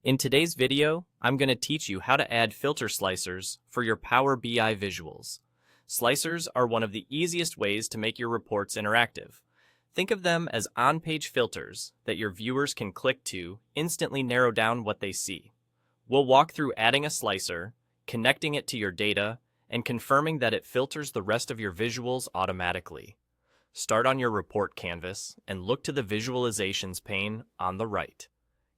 In today's video, I'm going to teach you how to add filter slicers for your Power BI visuals. Slicers are one of the easiest ways to make your reports interactive. Think of them as on-page filters that your viewers can click to instantly narrow down what they see. We'll walk through adding a slicer, connecting it to your data, and confirming that it filters the rest of your visuals automatically. Start on your report canvas and look to the Visualizations pane on the right.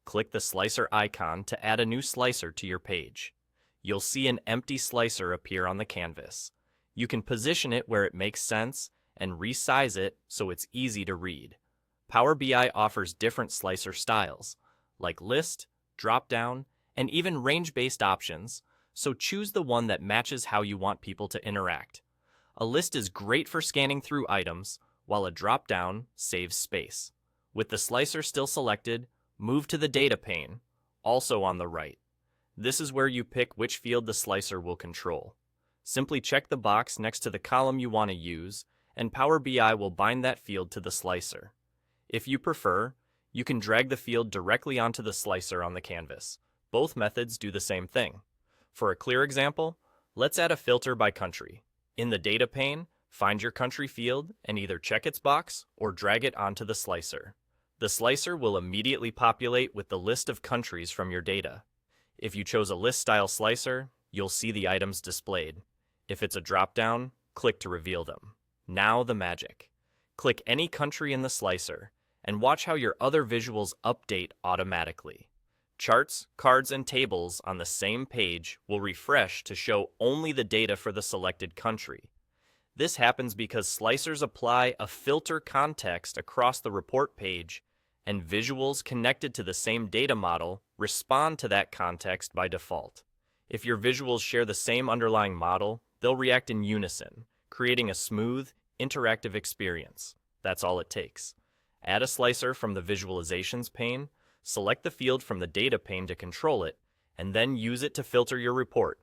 Click the slicer icon to add a new slicer to your page. You'll see an empty slicer appear on the canvas. You can position it where it makes sense and resize it so it's easy to read. Power BI offers different slicer styles, like list, dropdown, and even range-based options, so choose the one that matches how you want people to interact. A list is great for scanning through items, while a dropdown saves space. With the slicer still selected, move to the data pane, also on the right. This is where you pick which field the slicer will control. Simply check the box next to the column you want to use, and Power BI will bind that field to the slicer. If you prefer, you can drag the field directly onto the slicer on the canvas. Both methods do the same thing. For a clear example, let's add a filter by country. In the data pane, find your country field and either check its box or drag it onto the slicer. The slicer will immediately populate with the list of countries from your data. If you chose a list-style slicer, you'll see the items displayed. If it's a drop-down, click to reveal them. Now the magic. Click any country in the slicer, and watch how your other visuals update automatically. Charts, cards, and tables on the same page will refresh to show only the data for the selected country. This happens because slicers apply a filter context across the report page, and visuals connected to the same data model respond to that context by default. If your visuals share the same underlying model, they'll react in unison, creating a smooth, interactive experience. That's all it takes. Add a slicer from the Visualizations pane, select the field from the data pane to control it, and then use it to filter your report.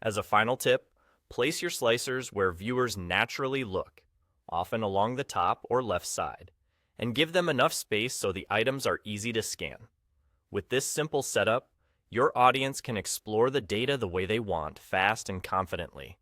As a final tip, place your slicers where viewers naturally look, often along the top or left side, and give them enough space so the items are easy to scan. With this simple setup, your audience can explore the data the way they want, fast and confidently.